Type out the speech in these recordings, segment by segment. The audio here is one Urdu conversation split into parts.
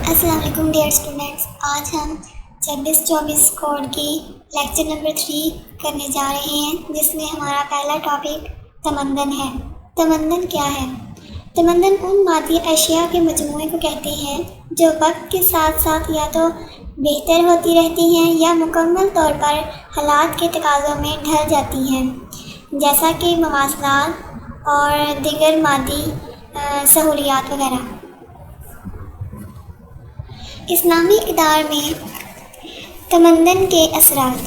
السلام علیکم ڈیئر اسٹوڈنٹس، آج ہم 26-24 کوڈ کی لیکچر نمبر 3 کرنے جا رہے ہیں، جس میں ہمارا پہلا ٹاپک تمدن ہے۔ تمدن کیا ہے؟ تمدن ان مادی اشیاء کے مجموعے کو کہتے ہیں جو وقت کے ساتھ ساتھ یا تو بہتر ہوتی رہتی ہیں یا مکمل طور پر حالات کے تقاضوں میں ڈھل جاتی ہیں، جیسا کہ مواصلات اور دیگر مادی سہولیات وغیرہ۔ اسلامی اقدار میں تمدن کے اثرات۔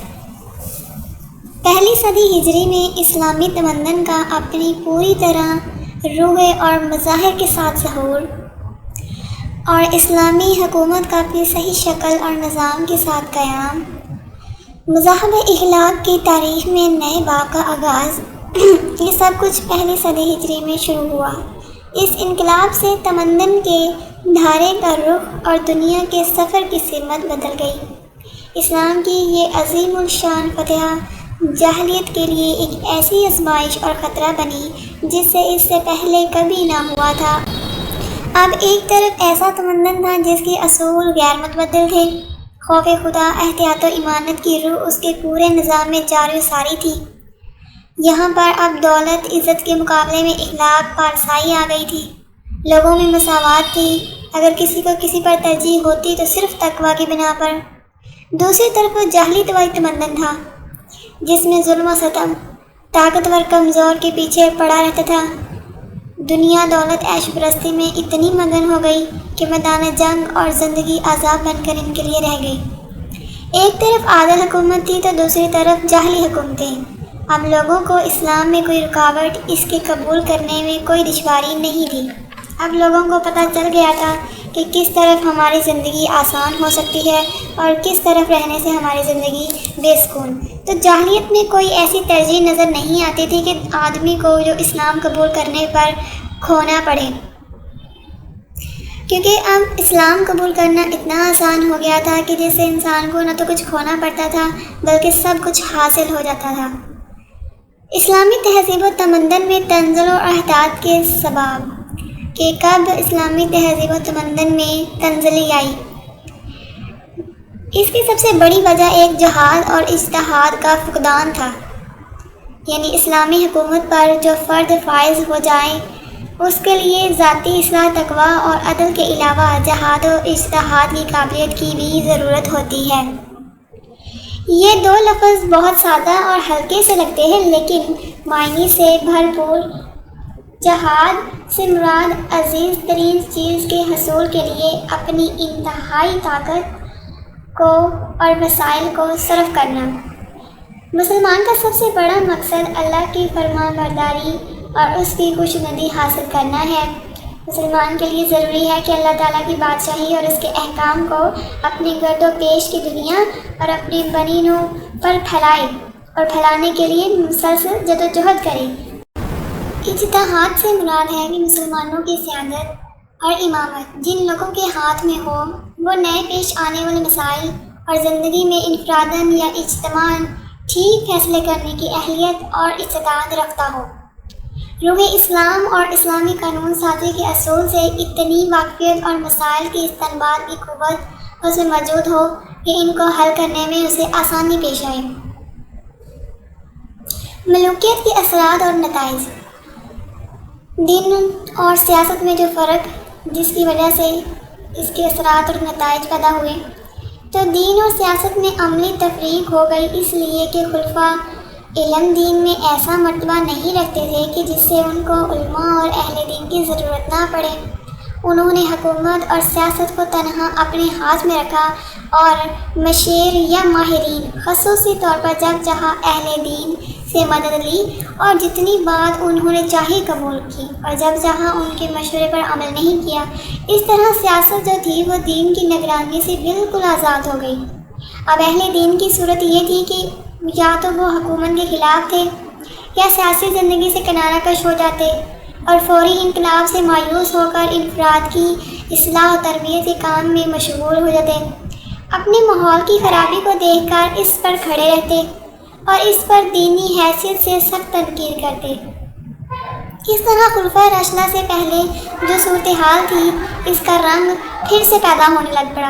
پہلی صدی ہجری میں اسلامی تمدن کا اپنی پوری طرح روح اور مظاہر کے ساتھ ظہور، اور اسلامی حکومت کا اپنی صحیح شکل اور نظام کے ساتھ قیام، مذاہب اخلاق کی تاریخ میں نئے باب کا آغاز، یہ سب کچھ پہلی صدی ہجری میں شروع ہوا۔ اس انقلاب سے تمدن کے دھارے کا رخ اور دنیا کے سفر کی سمت بدل گئی۔ اسلام کی یہ عظیم الشان فتح جاہلیت کے لیے ایک ایسی آزمائش اور خطرہ بنی جس سے پہلے کبھی نہ ہوا تھا۔ اب ایک طرف ایسا تمدن تھا جس کے اصول غیر متبدل تھے، خوف خدا، احتیاط و ایمانت کی روح اس کے پورے نظام میں جاری و ساری تھی۔ یہاں پر اب دولت عزت کے مقابلے میں اخلاق پارسائی آ گئی تھی، لوگوں میں مساوات تھی، اگر کسی کو کسی پر ترجیح ہوتی تو صرف تقویٰ کی بنا پر۔ دوسری طرف وہ جاہلی طبعی تمدن تھا جس میں ظلم و ستم، طاقتور کمزور کے پیچھے پڑا رہتا تھا۔ دنیا دولت عیش پرستی میں اتنی مگن ہو گئی کہ میدان جنگ اور زندگی عذاب بن کر ان کے لیے رہ گئی۔ ایک طرف عادل حکومت تھی تو دوسری طرف جاہلی حکومتیں۔ اب لوگوں کو اسلام میں کوئی رکاوٹ، اس کے قبول کرنے میں کوئی دشواری نہیں تھی۔ اب لوگوں کو پتہ چل گیا تھا کہ کس طرف ہماری زندگی آسان ہو سکتی ہے اور کس طرف رہنے سے ہماری زندگی بے سکون۔ تو جاہلیت میں کوئی ایسی ترجیح نظر نہیں آتی تھی کہ آدمی کو جو اسلام قبول کرنے پر کھونا پڑے، کیونکہ اب اسلام قبول کرنا اتنا آسان ہو گیا تھا کہ جس سے انسان کو نہ تو کچھ کھونا پڑتا تھا بلکہ سب کچھ حاصل ہو جاتا تھا۔ اسلامی تہذیب و تمدن میں تنزل و احتیاط کے سبب کہ کب اسلامی تہذیب و تمدن میں تنزلی آئی، اس کی سب سے بڑی وجہ ایک جہاد اور اجتہاد کا فقدان تھا، یعنی اسلامی حکومت پر جو فرد فائز ہو جائے اس کے لیے ذاتی اصلاح، تقویٰ اور عدل کے علاوہ جہاد و اجتہاد کی قابلیت کی بھی ضرورت ہوتی ہے۔ یہ دو لفظ بہت سادہ اور ہلکے سے لگتے ہیں، لیکن معنی سے بھرپور۔ جہاد سے مراد عزیز ترین چیز کے حصول کے لیے اپنی انتہائی طاقت کو اور وسائل کو صرف کرنا۔ مسلمان کا سب سے بڑا مقصد اللہ کی فرمان برداری اور اس کی خوشنودی حاصل کرنا ہے۔ مسلمان کے لیے ضروری ہے کہ اللہ تعالیٰ کی بادشاہی اور اس کے احکام کو اپنی گرد و پیش کی دنیا اور اپنی بنی نوع پر پھیلائے اور پھیلانے کے لیے مسلسل جدوجہد کرے۔ اجتہاد سے مراد ہے کہ مسلمانوں کی سیادت اور امامت جن لوگوں کے ہاتھ میں ہو، وہ نئے پیش آنے والے مسائل اور زندگی میں انفراداً یا اجتماعاً ٹھیک فیصلے کرنے کی اہلیت اور استطاعت رکھتا ہو۔ روح اسلام اور اسلامی قانون سازی کے اصول سے اتنی واقفیت اور مسائل کی استنباط کی قوت اس میں موجود ہو کہ ان کو حل کرنے میں اسے آسانی پیش آئے۔ ملوکیت کے اثرات اور نتائج۔ دین اور سیاست میں جو فرق جس کی وجہ سے اس کے اثرات اور نتائج پیدا ہوئے، تو دین اور سیاست میں عملی تفریق ہو گئی، اس لیے کہ خلفاء علم دین میں ایسا مرتبہ نہیں رکھتے تھے کہ جس سے ان کو علماء اور اہل دین کی ضرورت نہ پڑے۔ انہوں نے حکومت اور سیاست کو تنہا اپنے ہاتھ میں رکھا اور مشیر یا ماہرین، خصوصی طور پر جب جہاں اہل دین سے مدد لی اور جتنی بات انہوں نے چاہی قبول کی، اور جب جہاں ان کے مشورے پر عمل نہیں کیا۔ اس طرح سیاست جو تھی وہ دین کی نگرانی سے بالکل آزاد ہو گئی۔ اب اہل دین کی صورت یہ تھی کہ یا تو وہ حکومت کے خلاف تھے یا سیاسی زندگی سے کنارہ کش ہو جاتے اور فوری انقلاب سے مایوس ہو کر انفراد کی اصلاح و تربیت کے کام میں مشغول ہو جاتے، اپنے ماحول کی خرابی کو دیکھ کر اس پر کھڑے رہتے اور اس پر دینی حیثیت سے سخت تنقید کرتے۔ کس طرح خلفائے راشدہ سے پہلے جو صورتحال تھی اس کا رنگ پھر سے پیدا ہونے لگ پڑا،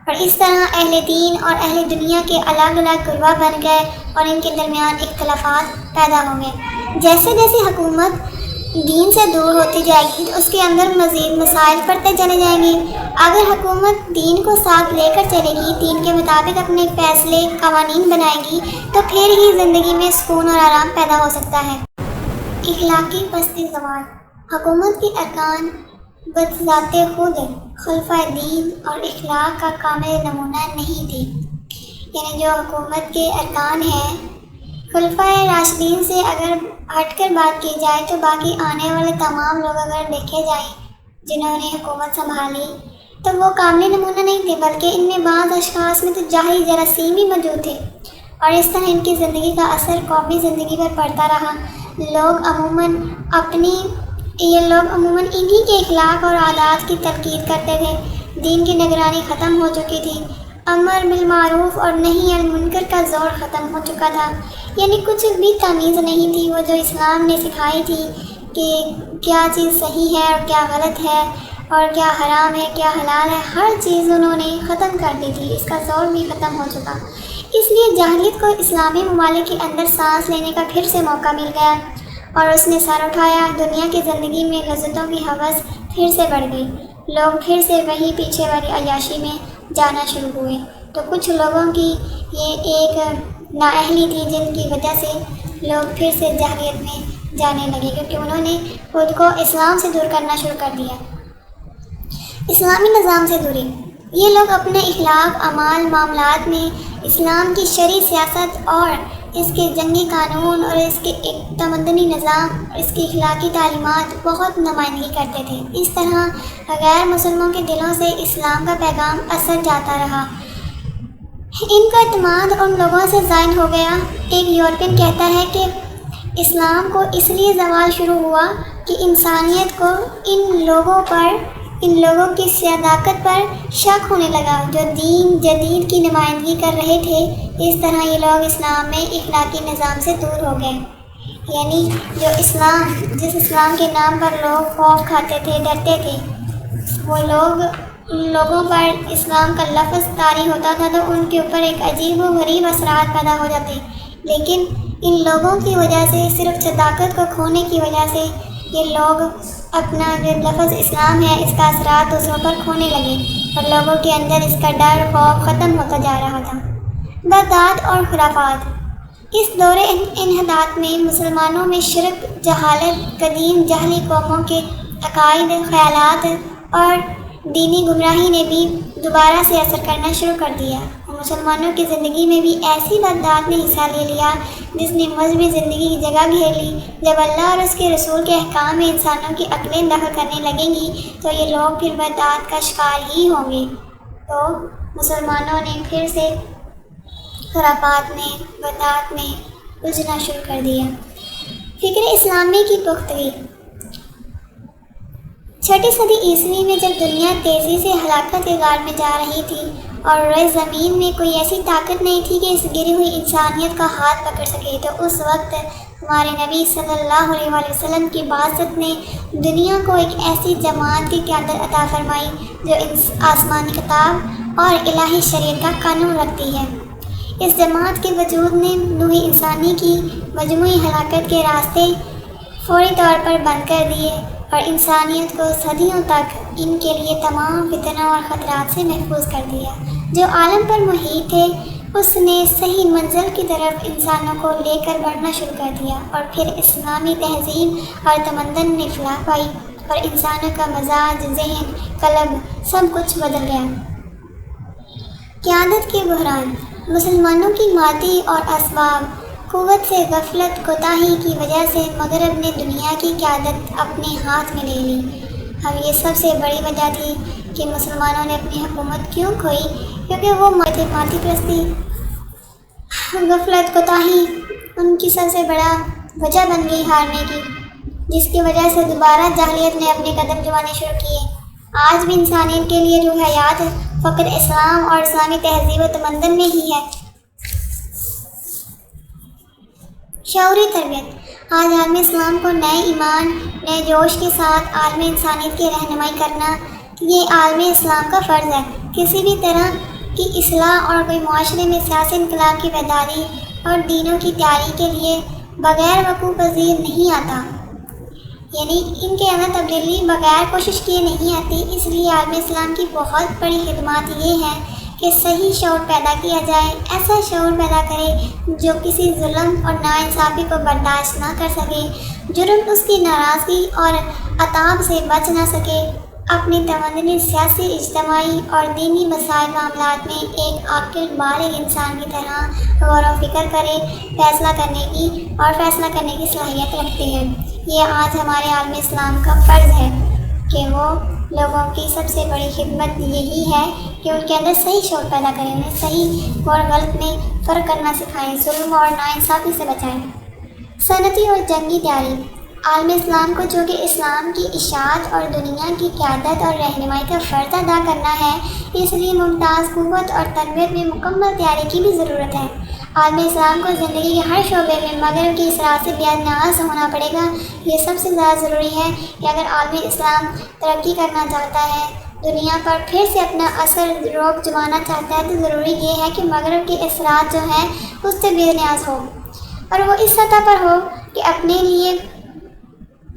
اور اس طرح اہل دین اور اہل دنیا کے الگ الگ گروہ بن گئے اور ان کے درمیان اختلافات پیدا ہو گئے۔ جیسے جیسے حکومت دین سے دور ہوتی جائے گی تو اس کے اندر مزید مسائل پڑتے چلے جائیں گے۔ اگر حکومت دین کو ساتھ لے کر چلے گی، دین کے مطابق اپنے فیصلے قوانین بنائے گی، تو پھر ہی زندگی میں سکون اور آرام پیدا ہو سکتا ہے۔ اخلاقی پست زوال۔ حکومت کے ارکان بذات خود خلفائے دین اور اخلاق کا کامل نمونہ نہیں تھے، یعنی جو حکومت کے ارکان ہیں خلفائے راشدین سے اگر ہٹ کر بات کی جائے تو باقی آنے والے تمام لوگ اگر دیکھے جائیں جنہوں نے حکومت سنبھالی تو وہ کامل نمونہ نہیں تھے، بلکہ ان میں بعض اشخاص میں تو جاہلی جراثیم ہی موجود تھے، اور اس طرح ان کی زندگی کا اثر قومی زندگی پر پڑتا رہا۔ لوگ عموماً انہی کے اخلاق اور عادات کی تنقید کرتے تھے۔ دین کی نگرانی ختم ہو چکی تھی، امر بالمعروف اور نہی عن المنکر کا زور ختم ہو چکا تھا، یعنی کچھ بھی تمیز نہیں تھی وہ جو اسلام نے سکھائی تھی کہ کیا چیز صحیح ہے اور کیا غلط ہے، اور کیا حرام ہے کیا حلال ہے، ہر چیز انہوں نے ختم کر دی تھی، اس کا زور بھی ختم ہو چکا۔ اس لیے جاہلیت کو اسلامی ممالک کے اندر سانس لینے کا پھر سے موقع مل گیا اور اس نے سر اٹھایا۔ دنیا کی زندگی میں لذتوں کی ہوس پھر سے بڑھ گئی، لوگ پھر سے وہی پیچھے والی عیاشی میں جانا شروع ہوئے۔ تو کچھ لوگوں کی یہ ایک نااہلی تھی جن کی وجہ سے لوگ پھر سے جاہلیت میں جانے لگے، کیونکہ انہوں نے خود کو اسلام سے دور کرنا شروع کر دیا، اسلامی نظام سے دوری۔ یہ لوگ اپنے اخلاق، اعمال، معاملات میں اسلام کی شرعی سیاست اور اس کے جنگی قانون اور اس کے ایک تمدنی نظام اور اس کی اخلاقی تعلیمات بہت نمائندگی کرتے تھے۔ اس طرح غیر مسلموں کے دلوں سے اسلام کا پیغام اثر جاتا رہا، ان کا اعتماد ان لوگوں سے زائل ہو گیا۔ ایک یورپین کہتا ہے کہ اسلام کو اس لیے زوال شروع ہوا کہ انسانیت کو ان لوگوں کی صداقت پر شک ہونے لگا جو دین جدید کی نمائندگی کر رہے تھے۔ اس طرح یہ لوگ اسلام میں اخلاقی نظام سے دور ہو گئے، یعنی جس اسلام کے نام پر لوگ خوف کھاتے تھے، ڈرتے تھے، وہ لوگوں پر اسلام کا لفظ طاری ہوتا تھا تو ان کے اوپر ایک عجیب و غریب اثرات پیدا ہو جاتے، لیکن ان لوگوں کی وجہ سے، صرف صداقت کو کھونے کی وجہ سے یہ لوگ اپنا جو لفظ اسلام ہے اس کا اثرات دوسروں پر کھونے لگے اور لوگوں کے اندر اس کا ڈر خوف ختم ہوتا جا رہا تھا۔ بدعات اور خرافات۔ اس دور انحطاط میں مسلمانوں میں شرک، جہالت، قدیم جاہلی قوموں کے عقائد، خیالات اور دینی گمراہی نے بھی دوبارہ سے اثر کرنا شروع کر دیا۔ مسلمانوں کی زندگی میں بھی ایسی بدعات نے حصہ لے لیا جس نے مذہبی زندگی کی جگہ گھیر لی۔ جب اللہ اور اس کے رسول کے احکام میں انسانوں کی عقلیں دخل کرنے لگیں گی تو یہ لوگ پھر بدعات کا شکار ہی ہوں گے۔ تو مسلمانوں نے پھر سے خرافات میں، بدعات میں الجھنا شروع کر دیا۔ فکر اسلامی کی پختگی۔ 6 صدی عیسوی میں جب دنیا تیزی سے ہلاکت کے غار میں جا رہی تھی اور روئے زمین میں کوئی ایسی طاقت نہیں تھی کہ اس گری ہوئی انسانیت کا ہاتھ پکڑ سکے، تو اس وقت ہمارے نبی صلی اللہ علیہ وآلہ وسلم کی بعثت نے دنیا کو ایک ایسی جماعت کی قیادت عطا فرمائی جو آسمانی خطاب اور الہی شریعت کا قانون رکھتی ہے۔ اس جماعت کے وجود نے نوع انسانی کی مجموعی ہلاکت کے راستے فوری طور پر بند کر دیے اور انسانیت کو صدیوں تک ان کے لیے تمام فتنوں اور خطرات سے محفوظ کر دیا۔ جو عالم پر محیط تھے اس نے صحیح منزل کی طرف انسانوں کو لے کر بڑھنا شروع کر دیا، اور پھر اسلامی تہذیب اور تمدن نے فلاح پائی اور انسانوں کا مزاج، ذہن، قلب سب کچھ بدل گیا۔ قیادت کے بحران۔ مسلمانوں کی مادی اور اسباب قوت سے غفلت کوتاہی کی وجہ سے مغرب نے دنیا کی قیادت اپنے ہاتھ میں لے لی۔ اب یہ سب سے بڑی وجہ تھی کہ مسلمانوں نے اپنی حکومت کیوں کھوئی، کیونکہ وہ مادی پرستی، غفلت، کوتاہی ان کی سب سے بڑا وجہ بن گئی ہارنے کی، جس کی وجہ سے دوبارہ جاہلیت نے اپنے قدم جمانے شروع کیے۔ آج بھی انسانیت کے لیے روح حیات فقط اسلام اور اسلامی تہذیب و تمدن میں ہی ہے۔ شعوری تربیت۔ آج عالم اسلام کو نئے ایمان، نئے جوش کے ساتھ عالم انسانیت کی رہنمائی کرنا یہ عالم اسلام کا فرض ہے۔ کسی بھی طرح کی اصلاح اور کوئی معاشرے میں سیاسی انقلاب کی بیداری اور دینوں کی تیاری کے لیے بغیر وقوع پذیر نہیں آتا، یعنی ان کے اندر تبدیلی بغیر کوشش کیے نہیں آتی۔ اس لیے عالم اسلام کی بہت بڑی خدمات یہ ہے کہ صحیح شعور پیدا کیا جائے، ایسا شعور پیدا کرے جو کسی ظلم اور ناانصافی کو برداشت نہ کر سکے، جرم اس کی ناراضگی اور عتاب سے بچ نہ سکے، اپنی تمدنی، سیاسی، اجتماعی اور دینی مسائل معاملات میں ایک عاقل بالغ انسان کی طرح غور و فکر کرے، فیصلہ کرنے کی صلاحیت رکھتے ہیں۔ یہ آج ہمارے عالم اسلام کا فرض ہے کہ وہ لوگوں کی سب سے بڑی خدمت یہی ہے کہ ان کے اندر صحیح شعور پیدا کریں، انہیں صحیح اور غلط میں فرق کرنا سکھائیں، ظلم اور ناانصافی سے بچائیں۔ صنعتی اور جنگی تیاری عالم اسلام کو چونکہ اسلام کی اشاعت اور دنیا کی قیادت اور رہنمائی کا فرض ادا کرنا ہے، اس لیے ممتاز قوت اور تربیت میں مکمل تیاری کی بھی ضرورت ہے۔ عالم اسلام کو زندگی کے ہر شعبے میں مغرب کی اثرات سے بے نیاز ہونا پڑے گا۔ یہ سب سے زیادہ ضروری ہے کہ اگر عالم اسلام ترقی کرنا چاہتا ہے، دنیا پر پھر سے اپنا اثر روب جمانا چاہتا ہے، تو ضروری یہ ہے کہ مغرب کے اثرات جو ہیں اس سے بے نیاز ہو، اور وہ اس سطح پر ہو کہ اپنے لیے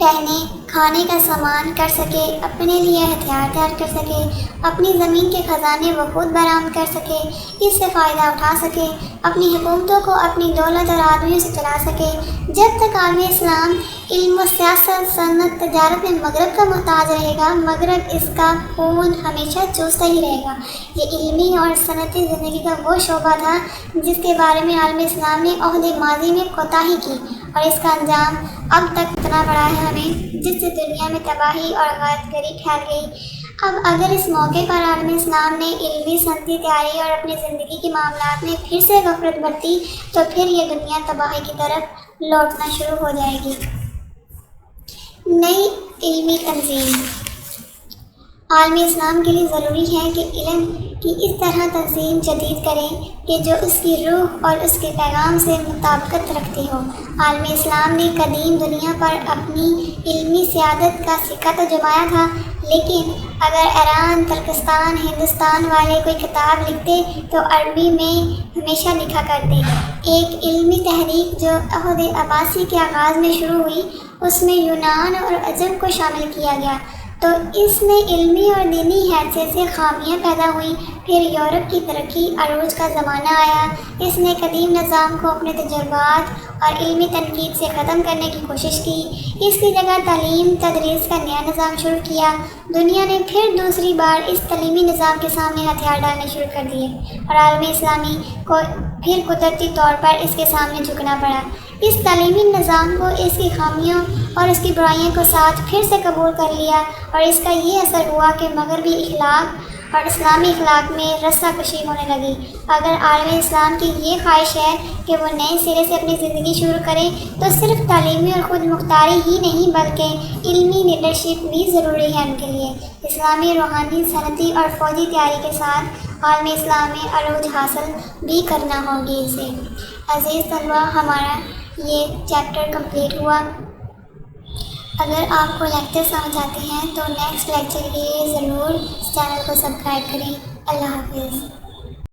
پہنے کھانے کا سامان کر سکے، اپنے لیے ہتھیار تیار کر سکے، اپنی زمین کے خزانے وہ خود برآمد کر سکے، اس سے فائدہ اٹھا سکے، اپنی حکومتوں کو اپنی دولت اور آدمیوں سے چلا سکے۔ جب تک عالم اسلام علم و سیاست، صنعت، تجارت میں مغرب کا محتاج رہے گا، مغرب اس کا خون ہمیشہ چوستا ہی رہے گا۔ یہ علمی اور صنعتی زندگی کا وہ شعبہ تھا جس کے بارے میں عالم اسلام نے عہد ماضی میں کوتاہی کی، اور اس کا انجام اب تک اتنا بڑا ہے ہمیں، جس سے دنیا میں تباہی اور غارت گری پھیل گئی۔ اب اگر اس موقع پر عالم اسلام نے علمی صنعتی تیاری اور اپنی زندگی کے معاملات میں پھر سے غفلت برتی تو پھر یہ دنیا تباہی کی طرف لوٹنا شروع ہو جائے گی۔ نئی علمی تنظیم عالم اسلام کے لیے ضروری ہے کہ علم کی اس طرح تنظیم جدید کریں کہ جو اس کی روح اور اس کے پیغام سے مطابقت رکھتی ہو۔ عالم اسلام نے قدیم دنیا پر اپنی علمی سیادت کا سکہ تو جمایا تھا، لیکن اگر ایران، ترکستان، ہندوستان والے کوئی کتاب لکھتے تو عربی میں ہمیشہ لکھا کرتے۔ ایک علمی تحریک جو عہد عباسی کے آغاز میں شروع ہوئی، اس میں یونان اور عجم کو شامل کیا گیا، تو اس میں علمی اور دینی حیثیت سے خامیاں پیدا ہوئیں۔ پھر یورپ کی ترقی عروج کا زمانہ آیا، اس نے قدیم نظام کو اپنے تجربات اور علمی تنقید سے ختم کرنے کی کوشش کی، اس کی جگہ تعلیم تدریس کا نیا نظام شروع کیا۔ دنیا نے پھر دوسری بار اس تعلیمی نظام کے سامنے ہتھیار ڈالنے شروع کر دیے، اور عالم اسلامی کو پھر قدرتی طور پر اس کے سامنے جھکنا پڑا۔ اس تعلیمی نظام کو اس کی خامیوں اور اس کی برائیوں کو ساتھ پھر سے قبول کر لیا، اور اس کا یہ اثر ہوا کہ مغربی اخلاق اور اسلامی اخلاق میں رسہ کشی ہونے لگی۔ اگر عالم اسلام کی یہ خواہش ہے کہ وہ نئے سرے سے اپنی زندگی شروع کریں تو صرف تعلیمی اور خود مختاری ہی نہیں بلکہ علمی لیڈرشپ بھی ضروری ہے ان کے لیے۔ اسلامی روحانی، صنعتی اور فوجی تیاری کے ساتھ عالم اسلام میں عروج حاصل بھی کرنا ہوگی اسے۔ عزیز طلبہ، ہمارا یہ چیپٹر کمپلیٹ ہوا۔ اگر آپ کو لیکچر سمجھ آتے ہیں تو نیکسٹ لیکچر کے لیے ضرور اس چینل کو سبسکرائب کریں۔ اللہ حافظ۔